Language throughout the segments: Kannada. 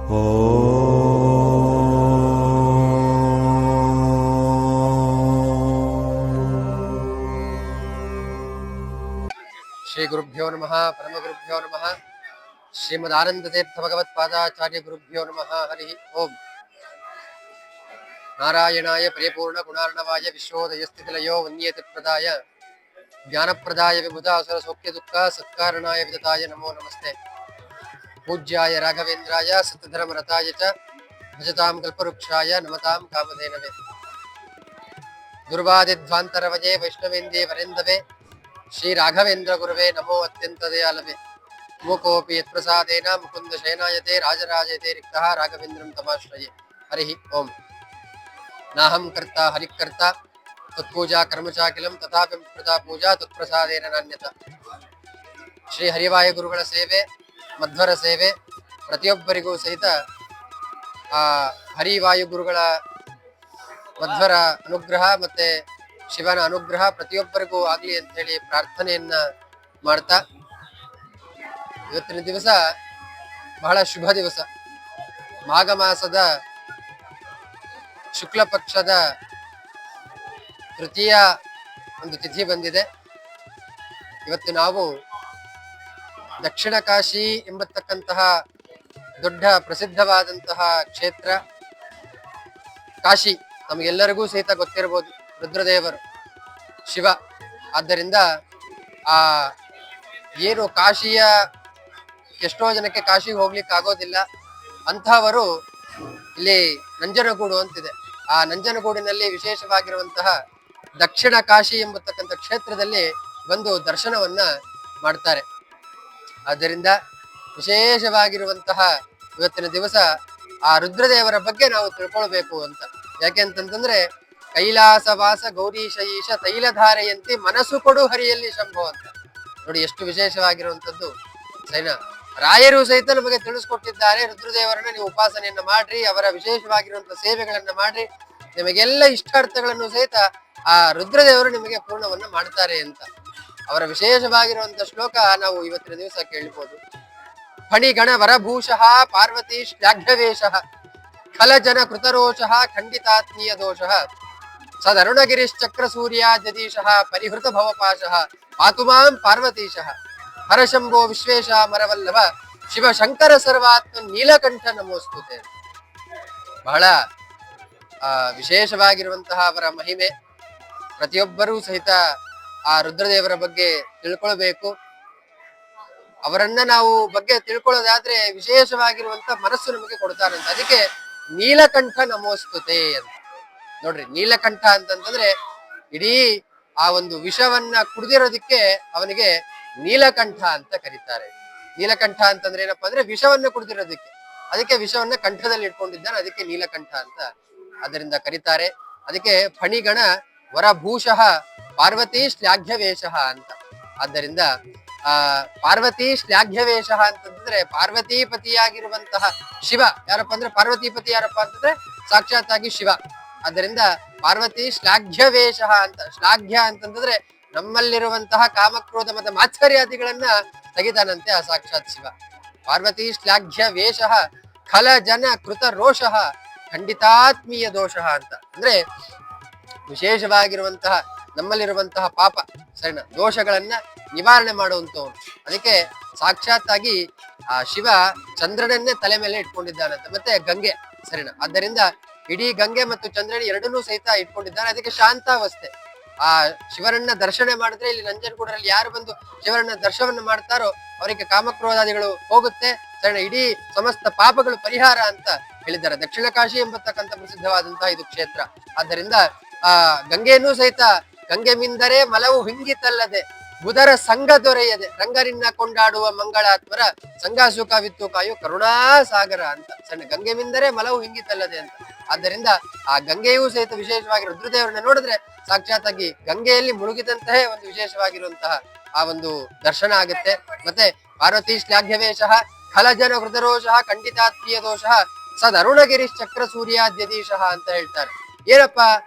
ಶ್ರೀ ಗುರುಭ್ಯೋ ನಮಃ ಪರಮ ಗುರುಭ್ಯೋ ನಮಃ ಶ್ರೀಮದ್ ಆನಂದ ತೀರ್ಥ ಭಗವತ್ಪಾದಾಚಾರ್ಯ ಗುರುಭ್ಯೋ ನಮಃ ಹರಿ ಓಂ. ನಾರಾಯಣಾಯ ಪರಿಪೂರ್ಣ ಗುಣಾರ್ಣವಾಯ ವಿಶ್ವೋದಯ ಸ್ಥಿತಿಲಯೋ ವನ್ಯೇತಿ ಪ್ರದಾಯ ಜ್ಞಾನಪ್ರದಾಯ ವಿಬುಧಾಸುರ ಸೌಖ್ಯ ದುಃಖ ಸತ್ಕಾರಣಾಯ ವಿದತಾಯ ನಮೋ ನಮಸ್ತೆ. ಪೂಜ್ಯಾಯ ರಾಘವೇಂದ್ರಾಯ ಸತ್ಯಧರ್ಮರತಾಯ ಚ ಭಜತಾಂ ಕಲ್ಪವೃಕ್ಷಾಯ ನಮತಾಂ ಕಾಮಧೇನವೇ. ದುರ್ವಾದಿಧ್ವಾಂತರವಜೇ ವೈಷ್ಣವೇಂದೇ ವರೆಂದವೇ ಶ್ರೀ ರಾಘವೇಂದ್ರ ಗುರುವೇ ನಮೋ ಅತ್ಯಂತ ದಯಾಲವೇ. ಮೂಕೋಪಿ ಯತ್ಪ್ರಸಾದೇನ ಮುಕುಂದ ಶಯನಾಯತೆ ರಾಜರಾಜಯತೆ ರಿಕ್ತಃ ರಾಘವೇಂದ್ರಂ ತಮಾಶ್ರಯೇ. ಹರಿ ಓಂ. ನಾಹಂ ಕರ್ತ ಹರಿಕರ್ತ ತತ್ಪೂಜಾ ಕರ್ಮಚಾಕಿಲಂ ತಥಾಪಿ ಪ್ರತಾ ಪೂಜಾ ತತ್ಪ್ರಸಾದೇನ ನಾನ್ಯತ. ಶ್ರೀ ಹರಿವಾಯು ಗುರುಗಳ ಸೇವೆ, ಮಧ್ವರ ಸೇವೆ ಪ್ರತಿಯೊಬ್ಬರಿಗೂ ಸಹಿತ ಆ ಹರಿವಾಯು ಗುರುಗಳ ಮಧ್ವರ ಅನುಗ್ರಹ ಮತ್ತೆ ಶಿವನ ಅನುಗ್ರಹ ಪ್ರತಿಯೊಬ್ಬರಿಗೂ ಆಗ್ಲಿ ಅಂತ ಹೇಳಿ ಪ್ರಾರ್ಥನೆಯನ್ನ ಮಾಡ್ತಾ, ಇವತ್ತಿನ ದಿವಸ ಬಹಳ ಶುಭ ದಿವಸ. ಮಾಘ ಮಾಸದ ಶುಕ್ಲ ಪಕ್ಷದ ತೃತೀಯ ಒಂದು ತಿಥಿ ಬಂದಿದೆ. ಇವತ್ತು ನಾವು ದಕ್ಷಿಣ ಕಾಶಿ ಎಂಬತಕ್ಕಂತಹ ದೊಡ್ಡ ಪ್ರಸಿದ್ಧವಾದಂತಹ ಕ್ಷೇತ್ರ ಕಾಶಿ, ನಮಗೆಲ್ಲರಿಗೂ ಸಹಿತ ಗೊತ್ತಿರಬಹುದು, ರುದ್ರದೇವರು ಶಿವ. ಆದ್ದರಿಂದ ಆ ಏನು ಕಾಶಿಯ ಎಷ್ಟೋ ಜನಕ್ಕೆ ಕಾಶಿಗೆ ಹೋಗ್ಲಿಕ್ಕೆ ಆಗೋದಿಲ್ಲ ಅಂತಹವರು ಇಲ್ಲಿ ನಂಜನಗೂಡು ಅಂತಿದೆ. ಆ ನಂಜನಗೂಡಿನಲ್ಲಿ ವಿಶೇಷವಾಗಿರುವಂತಹ ದಕ್ಷಿಣ ಕಾಶಿ ಎಂಬತಕ್ಕಂಥ ಕ್ಷೇತ್ರದಲ್ಲಿ ಬಂದು ದರ್ಶನವನ್ನ ಮಾಡ್ತಾರೆ. ಆದ್ದರಿಂದ ವಿಶೇಷವಾಗಿರುವಂತಹ ಇವತ್ತಿನ ದಿವಸ ಆ ರುದ್ರದೇವರ ಬಗ್ಗೆ ನಾವು ತಿಳ್ಕೊಳ್ಬೇಕು ಅಂತ. ಯಾಕೆ ಅಂತಂತಂದ್ರೆ ಕೈಲಾಸವಾಸ ಗೌರೀಶ ಈಶ ತೈಲಧಾರೆಯಂತಿ ಮನಸ್ಸು ಕೊಡು ಹರಿಯಲ್ಲಿ ಶಂಭೋ ಅಂತ. ನೋಡಿ ಎಷ್ಟು ವಿಶೇಷವಾಗಿರುವಂತದ್ದು. ಸರಿನಾ? ರಾಯರು ಸಹಿತ ನಮಗೆ ತಿಳಿಸ್ಕೊಟ್ಟಿದ್ದಾರೆ, ರುದ್ರದೇವರನ್ನ ನೀವು ಉಪಾಸನೆಯನ್ನ ಮಾಡ್ರಿ, ಅವರ ವಿಶೇಷವಾಗಿರುವಂತಹ ಸೇವೆಗಳನ್ನ ಮಾಡ್ರಿ, ನಿಮಗೆಲ್ಲ ಇಷ್ಟಾರ್ಥಗಳನ್ನು ಸಹಿತ ಆ ರುದ್ರದೇವರು ನಿಮಗೆ ಪೂರ್ಣವನ್ನ ಮಾಡ್ತಾರೆ ಅಂತ. ಅವರ ವಿಶೇಷವಾಗಿರುವಂತಹ ಶ್ಲೋಕ ನಾವು ಇವತ್ತಿನ ದಿವಸ ಕೇಳ್ಬೋದು. ಫಣಿಗಣ ವರಭೂಷಃ ಪಾರ್ವತಿ ಶ್ಲಾಘ್ಯವೇಶಃ ಖಲಜನ ಕೃತರೋಷಃ ಖಂಡಿತಾತ್ಮೀಯ ದೋಷಃ ಸದರುಣಗಿರಿಶ್ಚಕ್ರ ಸೂರ್ಯ ಜದೀಶಃ ಪರಿಹೃತ ಭವಪಾಶಃ ಪಾತುಮಾಂ ಪಾರ್ವತೀಶಃ ಹರಶಂಭೋ ವಿಶ್ವೇಶ ಮರವಲ್ಲಭ ಶಿವಶಂಕರ ಸರ್ವಾತ್ಮ ನೀಲಕಂಠ ನಮೋಸ್ತುತೆ. ಬಹಳ ವಿಶೇಷವಾಗಿರುವಂತಹ ಅವರ ಮಹಿಮೆ. ಪ್ರತಿಯೊಬ್ಬರೂ ಸಹಿತ ಆ ರುದ್ರದೇವರ ಬಗ್ಗೆ ತಿಳ್ಕೊಳ್ಬೇಕು. ಅವರನ್ನ ನಾವು ಬಗ್ಗೆ ತಿಳ್ಕೊಳ್ಳೋದಾದ್ರೆ ವಿಶೇಷವಾಗಿರುವಂತ ಮನಸ್ಸು ನಮಗೆ ಕೊಡ್ತಾರಂತ. ಅದಕ್ಕೆ ನೀಲಕಂಠ ನಮೋಸ್ತುತೆ ಅಂತ. ನೋಡ್ರಿ, ನೀಲಕಂಠ ಅಂತಂತಂದ್ರೆ ಇಡೀ ಆ ಒಂದು ವಿಷವನ್ನ ಕುಡಿದಿರೋದಕ್ಕೆ ಅವನಿಗೆ ನೀಲಕಂಠ ಅಂತ ಕರೀತಾರೆ. ನೀಲಕಂಠ ಅಂತಂದ್ರೆ ಏನಪ್ಪಾ ಅಂದ್ರೆ ವಿಷವನ್ನ ಕುಡಿದಿರೋದಕ್ಕೆ, ಅದಕ್ಕೆ ವಿಷವನ್ನ ಕಂಠದಲ್ಲಿ ಇಟ್ಕೊಂಡಿದ್ದಾನೆ, ಅದಕ್ಕೆ ನೀಲಕಂಠ ಅಂತ ಅದರಿಂದ ಕರೀತಾರೆ. ಅದಕ್ಕೆ ಫಣಿಗಣ ವರಭೂಷಃ ಪಾರ್ವತಿ ಶ್ಲಾಘ್ಯವೇಶಃ ಅಂತ. ಆದ್ದರಿಂದ ಪಾರ್ವತಿ ಶ್ಲಾಘ್ಯವೇಶಃ ಅಂತಂದ್ರೆ ಪಾರ್ವತೀಪತಿಯಾಗಿರುವಂತಹ ಶಿವ ಯಾರಪ್ಪ ಅಂದ್ರೆ, ಪಾರ್ವತೀಪತಿ ಯಾರಪ್ಪ ಅಂತಂದ್ರೆ ಸಾಕ್ಷಾತ್ ಆಗಿ ಶಿವ. ಆದ್ದರಿಂದ ಪಾರ್ವತಿ ಶ್ಲಾಘ್ಯವೇಶಃ ಅಂತ. ಶ್ಲಾಘ್ಯ ಅಂತಂದ್ರೆ ನಮ್ಮಲ್ಲಿರುವಂತಹ ಕಾಮಕ್ರೋಧ ಮತ್ತು ಮಾತ್ಸರ್ಯಾದಿಗಳನ್ನ ತೆಗಿತಾನಂತೆ ಆ ಸಾಕ್ಷಾತ್ ಶಿವ. ಪಾರ್ವತಿ ಶ್ಲಾಘ್ಯ ವೇಷಃ ಖಲ ಜನ ಕೃತ ರೋಷಃ ಖಂಡಿತಾತ್ಮೀಯ ದೋಷಃ ಅಂತ. ಅಂದ್ರೆ ವಿಶೇಷವಾಗಿರುವಂತಹ ನಮ್ಮಲ್ಲಿರುವಂತಹ ಪಾಪ ಸರಿನಾ ದೋಷಗಳನ್ನ ನಿವಾರಣೆ ಮಾಡುವಂತವನು. ಅದಕ್ಕೆ ಸಾಕ್ಷಾತ್ ಆಗಿ ಆ ಶಿವ ಚಂದ್ರನನ್ನೇ ತಲೆ ಮೇಲೆ ಇಟ್ಕೊಂಡಿದ್ದಾನಂತೆ, ಮತ್ತೆ ಗಂಗೆ ಸರಿನಾ. ಆದ್ದರಿಂದ ಇಡೀ ಗಂಗೆ ಮತ್ತು ಚಂದ್ರನ ಎರಡನ್ನೂ ಸಹಿತ ಇಟ್ಕೊಂಡಿದ್ದಾನೆ. ಅದಕ್ಕೆ ಶಾಂತಾವಸ್ಥೆ. ಆ ಶಿವರನ್ನ ದರ್ಶನ ಮಾಡಿದ್ರೆ ಇಲ್ಲಿ ನಂಜನಗೂಡರಲ್ಲಿ ಯಾರು ಬಂದು ಶಿವರನ್ನ ದರ್ಶನ ಮಾಡ್ತಾರೋ ಅವರಿಗೆ ಕಾಮಕ್ರೋಧಾದಿಗಳು ಹೋಗುತ್ತೆ ಸರಿನಾ, ಇಡೀ ಸಮಸ್ತ ಪಾಪಗಳು ಪರಿಹಾರ ಅಂತ ಹೇಳಿದ್ದಾರೆ. ದಕ್ಷಿಣ ಕಾಶಿ ಎಂಬತಕ್ಕಂಥ ಪ್ರಸಿದ್ಧವಾದಂತಹ ಇದು ಕ್ಷೇತ್ರ. ಆದ್ದರಿಂದ ಆ ಗಂಗೆಯನ್ನೂ ಸಹಿತ ಗಂಗೆ ಮಿಂದರೆ ಮಲವು ಹಿಂಗಿತಲ್ಲದೆ ಬುಧರ ಸಂಘ ದೊರೆಯದೆ ರಂಗರಿನ್ನ ಕೊಂಡಾಡುವ ಮಂಗಳಾತ್ಮರ ಸಂಘ ಸುಖ ವಿತ್ತು ಕಾಯು ಕರುಣಾ ಸಾಗರ ಅಂತ. ಸಣ್ಣ ಗಂಗೆ ಮಿಂದರೆ ಮಲವು ಹಿಂಗಿತಲ್ಲದೆ ಅಂತ. ಆದ್ದರಿಂದ ಆ ಗಂಗೆಯೂ ಸಹಿತ ವಿಶೇಷವಾಗಿ ರುದ್ರದೇವರನ್ನ ನೋಡಿದ್ರೆ ಸಾಕ್ಷಾತ್ ಆಗಿ ಗಂಗೆಯಲ್ಲಿ ಮುಳುಗಿದಂತಹ ಒಂದು ವಿಶೇಷವಾಗಿರುವಂತಹ ಆ ಒಂದು ದರ್ಶನ ಆಗುತ್ತೆ. ಮತ್ತೆ ಪಾರ್ವತಿ ಶ್ಲಾಘ್ಯವೇಶಃ ಖಲಜನ ಹೃದರೋಷಃ ಖಂಡಿತಾತ್ಮೀಯ ದೋಷಃ ಸದ್ ಅರುಣಗಿರಿ ಚಕ್ರ ಸೂರ್ಯಾದ್ಯದೀಶಃ ಅಂತ ಹೇಳ್ತಾರೆ. ಏನಪ್ಪ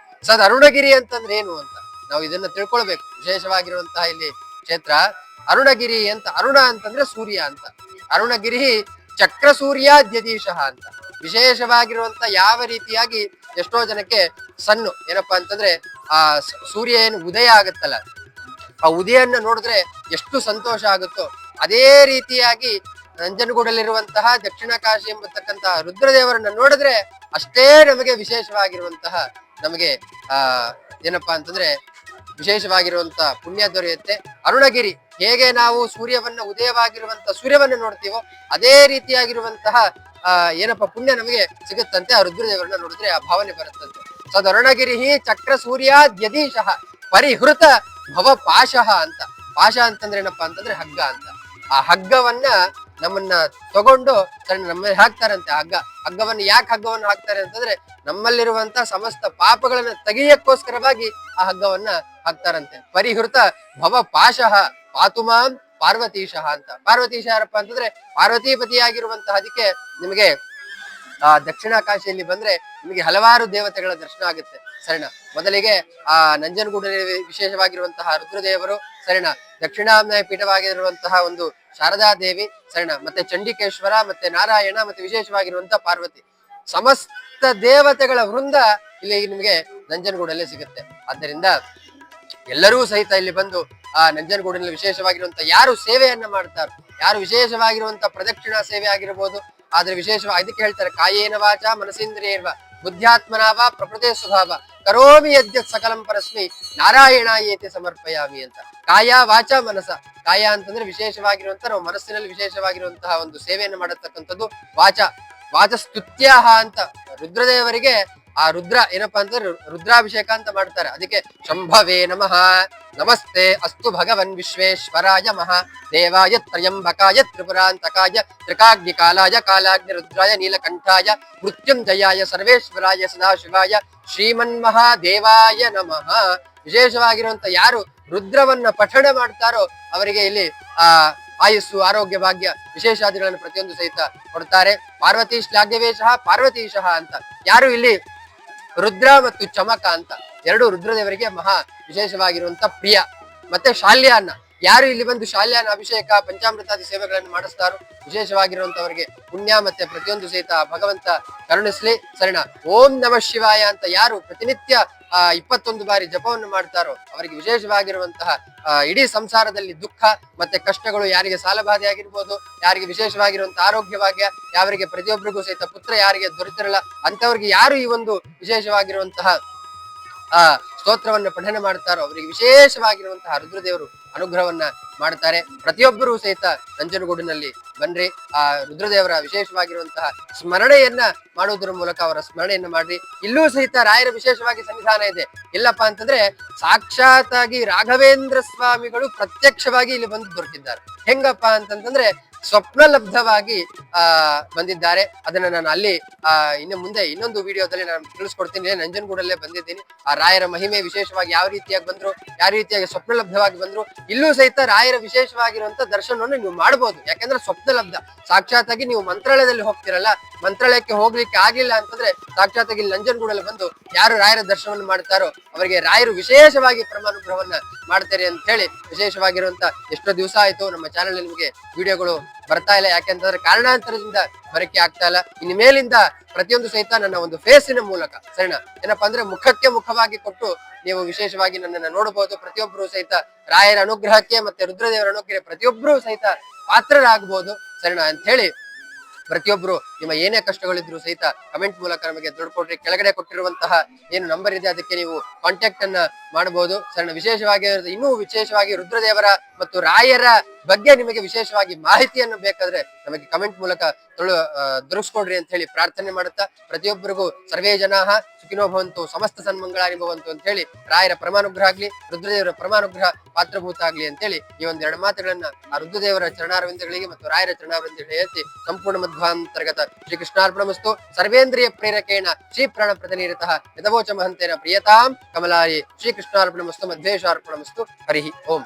ಸದ್ ಅರುಣಗಿರಿ ಅಂತಂದ್ರೆ ಏನು ಅಂತ ನಾವು ಇದನ್ನ ತಿಳ್ಕೊಳ್ಬೇಕು. ವಿಶೇಷವಾಗಿರುವಂತಹ ಇಲ್ಲಿ ಕ್ಷೇತ್ರ ಅರುಣಗಿರಿ ಅಂತ. ಅರುಣ ಅಂತಂದ್ರೆ ಸೂರ್ಯ ಅಂತ. ಅರುಣಗಿರಿ ಚಕ್ರ ಸೂರ್ಯಾದ್ಯದೀಶಃ ಅಂತ. ವಿಶೇಷವಾಗಿರುವಂತ ಯಾವ ರೀತಿಯಾಗಿ ಎಷ್ಟೋ ಜನಕ್ಕೆ ಸನ್ನು ಏನಪ್ಪಾ ಅಂತಂದ್ರೆ ಆ ಸೂರ್ಯ ಏನು ಉದಯ ಆಗುತ್ತಲ್ಲ, ಆ ಉದಯನ್ನ ನೋಡಿದ್ರೆ ಎಷ್ಟು ಸಂತೋಷ ಆಗುತ್ತೋ ಅದೇ ರೀತಿಯಾಗಿ ನಂಜನಗೂಡಲ್ಲಿರುವಂತಹ ದಕ್ಷಿಣ ಕಾಶಿ ಎಂಬತಕ್ಕಂತಹ ರುದ್ರದೇವರನ್ನ ನೋಡಿದ್ರೆ ಅಷ್ಟೇ ನಮಗೆ ವಿಶೇಷವಾಗಿರುವಂತಹ ನಮಗೆ ಏನಪ್ಪಾ ಅಂತಂದ್ರೆ ವಿಶೇಷವಾಗಿರುವಂತಹ ಪುಣ್ಯ ದೊರೆಯುತ್ತೆ. ಅರುಣಗಿರಿ ಹೇಗೆ ನಾವು ಸೂರ್ಯವನ್ನ ಉದಯವಾಗಿರುವಂತಹ ಸೂರ್ಯವನ್ನ ನೋಡ್ತೀವೋ ಅದೇ ರೀತಿಯಾಗಿರುವಂತಹ ಏನಪ್ಪ ಪುಣ್ಯ ನಮಗೆ ಸಿಗುತ್ತಂತೆ ಆ ರುದ್ರದೇವರನ್ನ ನೋಡಿದ್ರೆ ಆ ಭಾವನೆ ಬರುತ್ತಂತೆ. ಸದರುಣಗಿರಿ ಚಕ್ರ ಸೂರ್ಯಾದ್ಯದೀಶಃ ಪರಿಹೃತ ಭವ ಪಾಶಃ ಅಂತ. ಪಾಶ ಅಂತಂದ್ರೆ ಏನಪ್ಪಾ ಅಂತಂದ್ರೆ ಹಗ್ಗ ಅಂತ. ಆ ಹಗ್ಗವನ್ನ ನಮ್ಮನ್ನ ತಗೊಂಡು ನಮ್ಮ ಹಾಕ್ತಾರಂತೆ. ಹಗ್ಗವನ್ನ ಯಾಕೆ ಹಗ್ಗವನ್ನು ಹಾಕ್ತಾರೆ ಅಂತಂದ್ರೆ ನಮ್ಮಲ್ಲಿರುವಂತ ಸಮಸ್ತ ಪಾಪಗಳನ್ನ ತೆಗೆಯಕ್ಕೋಸ್ಕರವಾಗಿ ಆ ಹಗ್ಗವನ್ನ ಹಾಕ್ತಾರಂತೆ. ಪರಿಹೃತ ಭವ ಪಾಶಃ ಪಾತುಮಾಂ ಪಾರ್ವತೀಶಃ ಅಂತ. ಪಾರ್ವತೀಶ ಯಾರಪ್ಪ ಅಂತಂದ್ರೆ ಪಾರ್ವತೀಪತಿಯಾಗಿರುವಂತಹ. ಅದಕ್ಕೆ ನಿಮಗೆ ದಕ್ಷಿಣ ಕಾಶಿಯಲ್ಲಿ ಬಂದ್ರೆ ನಿಮಗೆ ಹಲವಾರು ದೇವತೆಗಳ ದರ್ಶನ ಆಗುತ್ತೆ ಸರಿನಾ. ಮೊದಲಿಗೆ ನಂಜನಗೂಡಲ್ಲಿ ವಿಶೇಷವಾಗಿರುವಂತಹ ರುದ್ರದೇವರು ಸರಿನಾ, ದಕ್ಷಿಣಾಮ್ನಾಯ ಪೀಠವಾಗಿರುವಂತಹ ಒಂದು ಶಾರದಾ ದೇವಿ ಸರಿನಾ, ಮತ್ತೆ ಚಂಡಿಕೇಶ್ವರ, ಮತ್ತೆ ನಾರಾಯಣ, ಮತ್ತೆ ವಿಶೇಷವಾಗಿರುವಂತಹ ಪಾರ್ವತಿ, ಸಮಸ್ತ ದೇವತೆಗಳ ವೃಂದ ಇಲ್ಲಿ ನಿಮಗೆ ನಂಜನಗೂಡಲ್ಲೇ ಸಿಗುತ್ತೆ. ಆದ್ದರಿಂದ ಎಲ್ಲರೂ ಸಹಿತ ಇಲ್ಲಿ ಬಂದು ನಂಜನಗೂಡಿನಲ್ಲಿ ವಿಶೇಷವಾಗಿರುವಂತ ಯಾರು ಸೇವೆಯನ್ನ ಮಾಡ್ತಾರೋ, ಯಾರು ವಿಶೇಷವಾಗಿರುವಂತ ಪ್ರದಕ್ಷಿಣಾ ಸೇವೆ ಆಗಿರ್ಬೋದು, ಆದ್ರೆ ವಿಶೇಷವಾಗಿ ಇದಕ್ಕೆ ಹೇಳ್ತಾರೆ ಕಾಯೇನ ವಾಚ ಮನಸೇಂದ್ರಿಯೇರ್ವ ಬುದ್ಧ್ಯಾತ್ಮನಾವ ಪ್ರಕೃತಿ ಸ್ವಭಾವ ಕರೋಮಿ ಯದ್ಯತ್ ಸಕಲಂ ಪರಸ್ಮಿ ನಾರಾಯಣಾಯೇತಿ ಸಮರ್ಪಯಾಮಿ ಅಂತ. ಕಾಯ ವಾಚ ಮನಸ. ಕಾಯ ಅಂತಂದ್ರೆ ವಿಶೇಷವಾಗಿರುವಂತ ನಾವು ಮನಸ್ಸಿನಲ್ಲಿ ವಿಶೇಷವಾಗಿರುವಂತಹ ಒಂದು ಸೇವೆಯನ್ನು ಮಾಡತಕ್ಕಂಥದ್ದು. ವಾಚ ಸ್ತುತ್ಯಾಹ ಅಂತ ರುದ್ರದೇವರಿಗೆ ಆ ರುದ್ರ ಏನಪ್ಪಾ ಅಂತಂದ್ರೆ ರುದ್ರಾಭಿಷೇಕ ಅಂತ ಮಾಡ್ತಾರೆ. ಅದಕ್ಕೆ ಶಂಭವೇ ನಮಃ, ನಮಸ್ತೆ ಅಸ್ತು ಭಗವನ್ ವಿಶ್ವೇಶ್ವರಾಯ ಮಹಾ ದೇವಾಯ ತ್ರಯಂಬಕಾಯ ತ್ರಿಪುರಾಂತಕಾಯ ತ್ರಿಕಾಗ್ನಿಕಾಲಾಯ ಕಾಲಾಗ್ನಿ ರುದ್ರಾಯ ನೀಲಕಂಠಾಯ ಮೃತ್ಯುಂಜಯಾಯ ಸರ್ವೇಶ್ವರಾಯ ಸದಾಶಿವಾಯ ಶ್ರೀಮನ್ಮಹಾದೇವಾಯ ನಮಃ. ವಿಶೇಷವಾಗಿರುವಂತ ಯಾರು ರುದ್ರವನ್ನ ಪಠಣ ಮಾಡ್ತಾರೋ ಅವರಿಗೆ ಇಲ್ಲಿ ಆಯುಸ್ಸು, ಆರೋಗ್ಯ, ಭಾಗ್ಯ, ವಿಶೇಷಾದಿಗಳನ್ನು ಪ್ರತಿಯೊಂದು ಸಹಿತ ಕೊಡ್ತಾರೆ. ಪಾರ್ವತಿ ಶ್ಲಾಘ್ಯವೇಶಃ ಪಾರ್ವತೀಶಃ ಅಂತ. ಯಾರು ಇಲ್ಲಿ ರುದ್ರ ಮತ್ತು ಚಮಕ ಅಂತ ಎರಡು ರುದ್ರದೇವರಿಗೆ ಮಹಾ ವಿಶೇಷವಾಗಿರುವಂತ ಪ್ರಿಯ. ಮತ್ತೆ ಶಾಲ್ಯಾನ್ನ, ಯಾರು ಇಲ್ಲಿ ಬಂದು ಶಾಲ್ಯಾನ ಅಭಿಷೇಕ ಪಂಚಾಮೃತಾದಿ ಸೇವೆಗಳನ್ನು ಮಾಡಿಸ್ತಾರೋ ವಿಶೇಷವಾಗಿರುವಂತವರಿಗೆ ಪುಣ್ಯ ಮತ್ತೆ ಪ್ರತಿಯೊಂದು ಸಹಿತ ಭಗವಂತ ಕರುಣಿಸ್ಲಿ ಸರಿನಾ. ಓಂ ನಮಃ ಶಿವಾಯ ಅಂತ ಯಾರು ಪ್ರತಿನಿತ್ಯ 21 ಬಾರಿ ಜಪವನ್ನು ಮಾಡ್ತಾರೋ ಅವರಿಗೆ ವಿಶೇಷವಾಗಿರುವಂತಹ ಇಡೀ ಸಂಸಾರದಲ್ಲಿ ದುಃಖ ಮತ್ತೆ ಕಷ್ಟಗಳು, ಯಾರಿಗೆ ಸಾಲಬಾಧೆ ಆಗಿರ್ಬೋದು, ಯಾರಿಗೆ ವಿಶೇಷವಾಗಿರುವಂತಹ ಆರೋಗ್ಯ ಭಾಗ್ಯ, ಯಾರಿಗೆ ಪ್ರತಿಯೊಬ್ಬರಿಗೂ ಸಹಿತ ಪುತ್ರ ಯಾರಿಗೆ ದೊರೆತಿರಲ್ಲ ಅಂತವ್ರಿಗೆ ಯಾರು ಈ ಒಂದು ವಿಶೇಷವಾಗಿರುವಂತಹ ಸ್ತೋತ್ರವನ್ನ ಪಠನೆ ಮಾಡ್ತಾರೋ ಅವರಿಗೆ ವಿಶೇಷವಾಗಿರುವಂತಹ ರುದ್ರದೇವರು ಅನುಗ್ರಹವನ್ನ ಮಾಡ್ತಾರೆ. ಪ್ರತಿಯೊಬ್ಬರೂ ಸಹಿತ ನಂಜನಗೂಡಿನಲ್ಲಿ ಬನ್ರಿ, ಆ ರುದ್ರದೇವರ ವಿಶೇಷವಾಗಿರುವಂತಹ ಸ್ಮರಣೆಯನ್ನ ಮಾಡುವುದರ ಮೂಲಕ ಅವರ ಸ್ಮರಣೆಯನ್ನ ಮಾಡ್ರಿ. ಇಲ್ಲೂ ಸಹಿತ ರಾಯರ ವಿಶೇಷವಾಗಿ ಸನ್ನಿಧಾನ ಇದೆ. ಇಲ್ಲಪ್ಪ ಅಂತಂದ್ರೆ ಸಾಕ್ಷಾತ್ ಆಗಿ ರಾಘವೇಂದ್ರ ಸ್ವಾಮಿಗಳು ಪ್ರತ್ಯಕ್ಷವಾಗಿ ಇಲ್ಲಿ ಬಂದು ದೊರಕಿದ್ದಾರೆ. ಹೆಂಗಪ್ಪ ಅಂತಂತಂದ್ರೆ ಸ್ವಪ್ನ ಲಬ್ಧವಾಗಿ ಬಂದಿದ್ದಾರೆ. ಅದನ್ನ ನಾನು ಅಲ್ಲಿ ಇನ್ನು ಮುಂದೆ ಇನ್ನೊಂದು ವಿಡಿಯೋದಲ್ಲಿ ನಾನು ತಿಳಿಸ್ಕೊಡ್ತೀನಿ. ನಂಜನಗೂಡಲ್ಲೇ ಬಂದಿದ್ದೀನಿ. ಆ ರಾಯರ ಮಹಿಮೆ ವಿಶೇಷವಾಗಿ ಯಾವ ರೀತಿಯಾಗಿ ಬಂದ್ರು, ಯಾವ ರೀತಿಯಾಗಿ ಸ್ವಪ್ನ ಲಬ್ಧವಾಗಿ ಬಂದ್ರು, ಇಲ್ಲೂ ಸಹಿತ ರಾಯರ ವಿಶೇಷವಾಗಿರುವಂತ ದರ್ಶನವನ್ನು ನೀವು ಮಾಡಬಹುದು. ಯಾಕಂದ್ರೆ ಸ್ವಪ್ನ ಲಬ್ಧ ಸಾಕ್ಷಾತ್ ಆಗಿ ನೀವು ಮಂತ್ರಾಲಯದಲ್ಲಿ ಹೋಗ್ತಿರಲ್ಲ, ಮಂತ್ರಾಲಯಕ್ಕೆ ಹೋಗ್ಲಿಕ್ಕೆ ಆಗಿಲ್ಲ ಅಂತಂದ್ರೆ ಸಾಕ್ಷಾತ್ ಆಗಿ ನಂಜನಗೂಡಲ್ಲಿ ಬಂದು ಯಾರು ರಾಯರ ದರ್ಶನವನ್ನು ಮಾಡ್ತಾರೋ ಅವರಿಗೆ ರಾಯರು ವಿಶೇಷವಾಗಿ ಪರಮಾನುಗ್ರಹವನ್ನ ಮಾಡ್ತಾರೆ ಅಂತ ಹೇಳಿ ವಿಶೇಷವಾಗಿರುವಂತ ಎಷ್ಟೋ ದಿವಸ ಆಯ್ತು ನಮ್ಮ ಚಾನೆಲ್ ನಿಮಗೆ ವಿಡಿಯೋಗಳು ಬರ್ತಾ ಇಲ್ಲ. ಯಾಕೆಂತಂದ್ರೆ ಕಾರಣಾಂತರದಿಂದ ಬರಕೆ ಆಗ್ತಾ ಇಲ್ಲ. ಇನ್ನು ಮೇಲಿಂದ ಪ್ರತಿಯೊಂದು ಸಹಿತ ನನ್ನ ಒಂದು ಫೇಸಿನ ಮೂಲಕ ಸರಿನಾ, ಏನಪ್ಪಾ ಅಂದ್ರೆ ಮುಖಕ್ಕೆ ಮುಖವಾಗಿ ಕೊಟ್ಟು ನೀವು ವಿಶೇಷವಾಗಿ ನನ್ನನ್ನ ನೋಡಬಹುದು. ಪ್ರತಿಯೊಬ್ಬರು ಸಹಿತ ರಾಯರ ಅನುಗ್ರಹಕ್ಕೆ ಮತ್ತೆ ರುದ್ರದೇವರ ಅನುಗ್ರಹ ಪ್ರತಿಯೊಬ್ಬರು ಸಹಿತ ಪಾತ್ರರಾಗಬಹುದು ಸರಿನಾ ಅಂತ ಹೇಳಿ ಪ್ರತಿಯೊಬ್ರು ನಿಮ್ಮ ಏನೇ ಕಷ್ಟಗಳಿದ್ರು ಸಹಿತ ಕಮೆಂಟ್ ಮೂಲಕ ನಮಗೆ ದುಡ್ಡು ಕೊಡ್ರಿ. ಕೆಳಗಡೆ ಕೊಟ್ಟಿರುವಂತಹ ಏನು ನಂಬರ್ ಇದೆ ಅದಕ್ಕೆ ನೀವು ಕಾಂಟ್ಯಾಕ್ಟ್ ಅನ್ನ ಮಾಡಬಹುದು ಸಣ್ಣ. ವಿಶೇಷವಾಗಿ ಇನ್ನೂ ವಿಶೇಷವಾಗಿ ರುದ್ರದೇವರ ಮತ್ತು ರಾಯರ ಬಗ್ಗೆ ನಿಮಗೆ ವಿಶೇಷವಾಗಿ ಮಾಹಿತಿಯನ್ನು ಬೇಕಾದ್ರೆ ನಮಗೆ ಕಮೆಂಟ್ ಮೂಲಕ ದೊರಕಿಸ್ಕೊಡ್ರಿ ಅಂತ ಹೇಳಿ ಪ್ರಾರ್ಥನೆ ಮಾಡುತ್ತಾ ಪ್ರತಿಯೊಬ್ಬರಿಗೂ ಸರ್ವೇ ಜನಾಹ ಸುಖಿನೋ ಭವಂತು ಸಮಸ್ತ ಸನ್ಮಂಗಳಾನಿ ಭವಂತು ಅಂತ ಹೇಳಿ ರಾಯರ ಪರಮಾನುಗ್ರಹ ಆಗ್ಲಿ, ರುದ್ರದೇವರ ಪರಮಾನುಗ್ರಹ ಪಾತ್ರಭೂತ ಆಗ್ಲಿ ಅಂತ ಹೇಳಿ ಈ ಒಂದೆರಡು ಮಾತುಗಳನ್ನ ಆ ರುದ್ರದೇವರ ಚರಣಾರವಿಂದಗಳಿಗೆ ಮತ್ತು ರಾಯರ ಚರಣಾರವಿಂದಗಳಿಗೆ ಎತ್ತಿ ಸಂಪೂರ್ಣ ಮಧ್ವಾಂತರ್ಗತ ಶ್ರೀ ಕೃಷ್ಣಾರ್ಪಣಮಸ್ತು. ಸರ್ವೇಂದ್ರಿಯ ಪ್ರೇರಕೇಣ ಶ್ರೀ ಪ್ರಾಣ ಪ್ರತಿನಿರತಃ ಯಥವೋಚ ಮಹಂತೇನ ಪ್ರಿಯತಾಂ ಕಮಲಾರಿ ಶ್ರೀ ಕೃಷ್ಣಾರ್ಪಣಮಸ್ತು ಮಧ್ವೇಶಾರ್ಪಣಮಸ್ತು. ಹರಿ ಓಂ.